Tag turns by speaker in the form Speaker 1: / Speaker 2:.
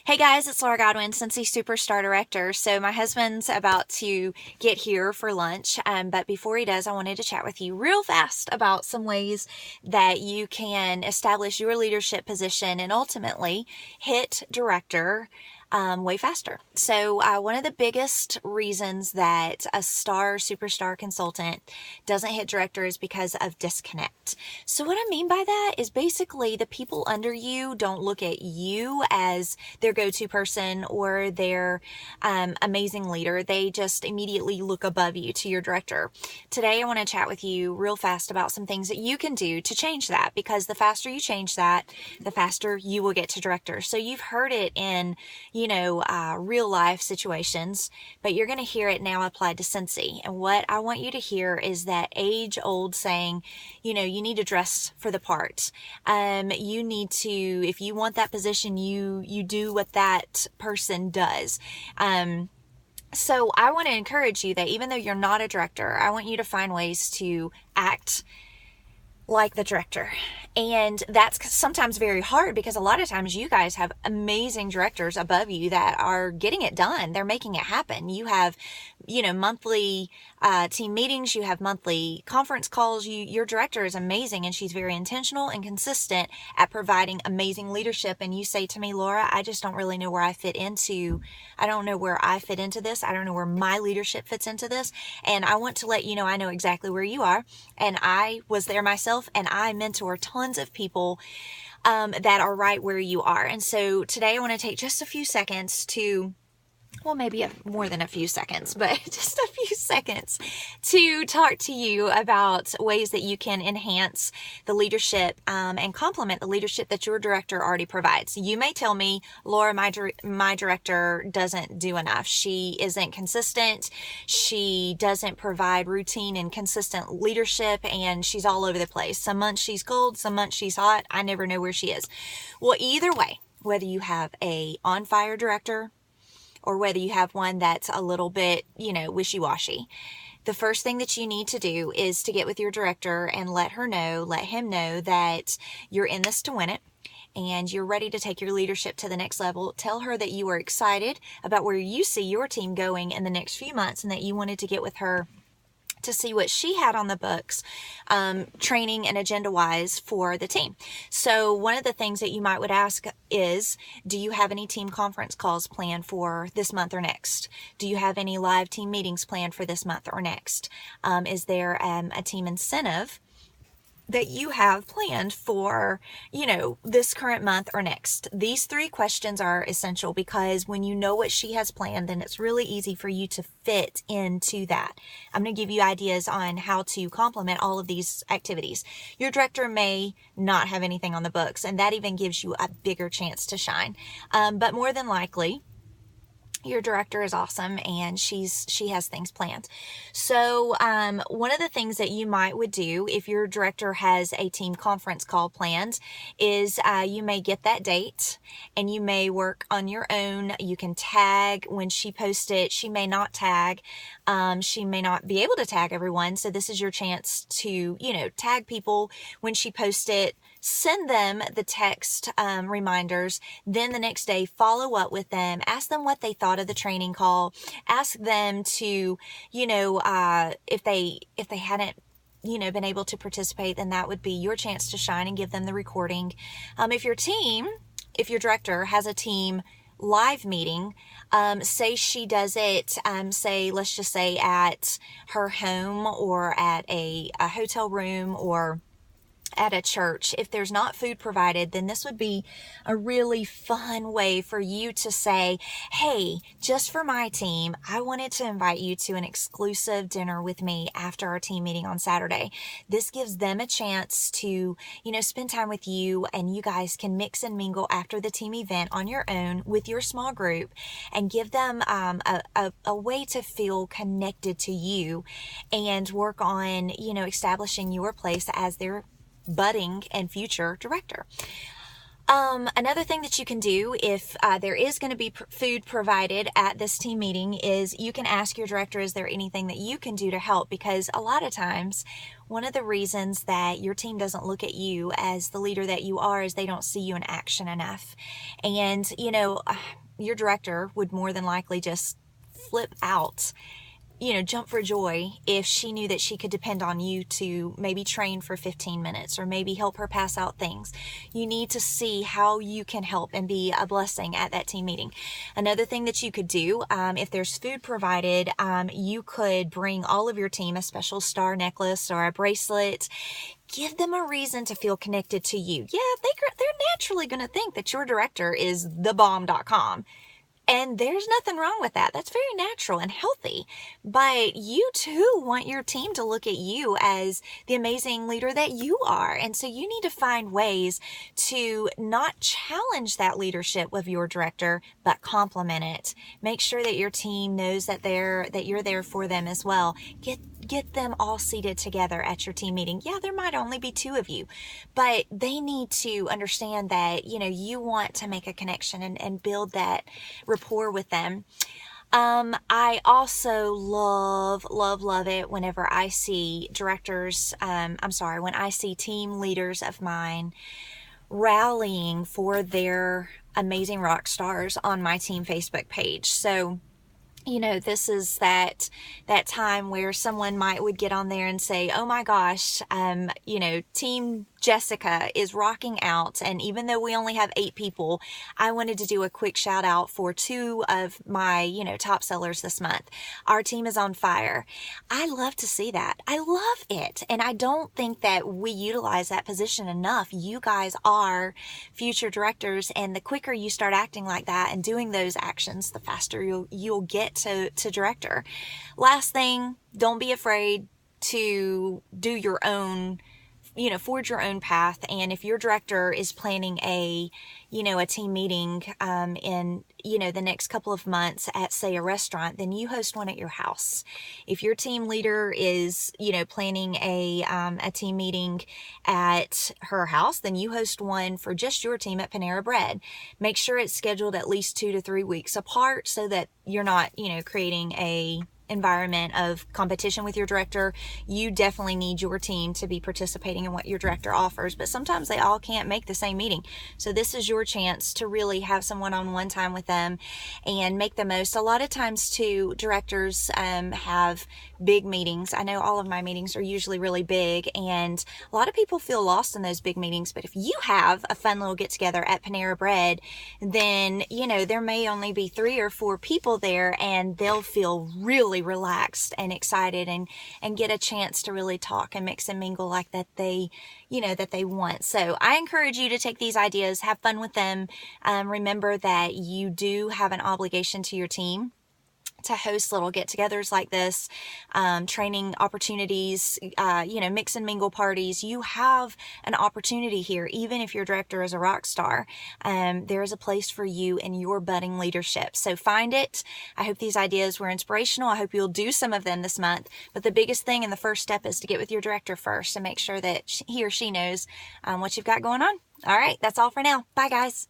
Speaker 1: Hey guys, it's Laura Godwin, Cincy Superstar Director. So my husband's about to get here for lunch, but before he does, I wanted to chat with you real fast about some ways that you can establish your leadership position and ultimately hit director way faster. So one of the biggest reasons that a superstar consultant doesn't hit director is because of disconnect. So what I mean by that is basically the people under you don't look at you as their go-to person or their amazing leader. They just immediately look above you to your director. Today I want to chat with you real fast about some things that you can do to change that, because the faster you change that, the faster you will get to director. So you've heard it in real life situations, but you're going to hear it now applied to Cincy. And what I want you to hear is that age old saying, you need to dress for the part. You need to, if you want that position, you do what that person does. So I want to encourage you that even though you're not a director, I want you to find ways to act like the director. And that's sometimes very hard because a lot of times you guys have amazing directors above you that are getting it done. They're making it happen. You have, monthly team meetings. You have monthly conference calls. Your director is amazing, and she's very intentional and consistent at providing amazing leadership. And you say to me, Laura, I just don't really know where I fit into. I don't know where I fit into this. I don't know where my leadership fits into this. And I want to let you know I know exactly where you are. And I was there myself, and I mentor tons of people that are right where you are. And so today I want to take just a few seconds to, well, maybe more than a few seconds, but just a few seconds to talk to you about ways that you can enhance the leadership and complement the leadership that your director already provides. You may tell me, Laura, my director doesn't do enough. She isn't consistent. She doesn't provide routine and consistent leadership, and she's all over the place. Some months she's cold, some months she's hot. I never know where she is. Well, either way, whether you have a on-fire director or whether you have one that's a little bit, wishy-washy, the first thing that you need to do is to get with your director and let him know that you're in this to win it and you're ready to take your leadership to the next level. Tell her that you are excited about where you see your team going in the next few months and that you wanted to get with her to see what she had on the books, training and agenda-wise for the team. So one of the things that you would ask is, do you have any team conference calls planned for this month or next? Do you have any live team meetings planned for this month or next? Is there a team incentive that you have planned for, this current month or next? These three questions are essential because when you know what she has planned, then it's really easy for you to fit into that. I'm going to give you ideas on how to complement all of these activities. Your director may not have anything on the books, and that even gives you a bigger chance to shine. But more than likely, your director is awesome and she has things planned. So one of the things that you would do if your director has a team conference call planned is you may get that date and you may work on your own. You can tag when she posts it. She may not tag. She may not be able to tag everyone. So this is your chance to, tag people when she posts it. Send them the text reminders. Then the next day, follow up with them. Ask them what they thought of the training call. Ask them to, if they hadn't been able to participate, then that would be your chance to shine and give them the recording. If your director has a team live meeting, say she does it, let's just say at her home or at a hotel room or at a church. If there's not food provided, then this would be a really fun way for you to say, hey, just for my team, I wanted to invite you to an exclusive dinner with me after our team meeting on Saturday. This gives them a chance to, spend time with you, and you guys can mix and mingle after the team event on your own with your small group and give them a way to feel connected to you and work on, establishing your place as their budding and future director. Another thing that you can do if there is going to be food provided at this team meeting is you can ask your director, is there anything that you can do to help? Because a lot of times, one of the reasons that your team doesn't look at you as the leader that you are is they don't see you in action enough. And, your director would more than likely just flip out, jump for joy if she knew that she could depend on you to maybe train for 15 minutes or maybe help her pass out things. You need to see how you can help and be a blessing at that team meeting. Another thing that you could do, if there's food provided, you could bring all of your team a special star necklace or a bracelet. Give them a reason to feel connected to you. Yeah, they're naturally going to think that your director is thebomb.com. And there's nothing wrong with that. That's very natural and healthy. But you too want your team to look at you as the amazing leader that you are. And so you need to find ways to not challenge that leadership of your director, but complement it. Make sure that your team knows that you're there for them as well. Get them all seated together at your team meeting. Yeah, there might only be 2 of you, but they need to understand that, you want to make a connection and build that rapport with them. I also love it whenever I see when I see team leaders of mine rallying for their amazing rock stars on my team Facebook page. So, this is that time where someone would get on there and say, oh my gosh, Team Jessica is rocking out. And even though we only have 8 people, I wanted to do a quick shout out for 2 of my, top sellers this month. Our team is on fire. I love to see that. I love it. And I don't think that we utilize that position enough. You guys are future directors. And the quicker you start acting like that and doing those actions, the faster you'll get to director. Last thing, don't be afraid to do your own, forge your own path. And if your director is planning a team meeting in, the next couple of months at, say, a restaurant, then you host one at your house. If your team leader is, planning a team meeting at her house, then you host one for just your team at Panera Bread. Make sure it's scheduled at least 2 to 3 weeks apart so that you're not, creating a environment of competition with your director. You definitely need your team to be participating in what your director offers, but sometimes they all can't make the same meeting. So this is your chance to really have some one-on-one time with them and make the most. A lot of times too, directors have big meetings. I know all of my meetings are usually really big, and a lot of people feel lost in those big meetings. But if you have a fun little get together at Panera Bread, then there may only be 3 or 4 people there, and they'll feel really relaxed and excited and get a chance to really talk and mix and mingle like that they want. So I encourage you to take these ideas, have fun with them. Remember that you do have an obligation to your team to host little get-togethers like this, training opportunities, mix and mingle parties. You have an opportunity here, even if your director is a rock star. There is a place for you in your budding leadership. So find it. I hope these ideas were inspirational. I hope you'll do some of them this month. But the biggest thing and the first step is to get with your director first and make sure that he or she knows what you've got going on. All right, that's all for now. Bye, guys.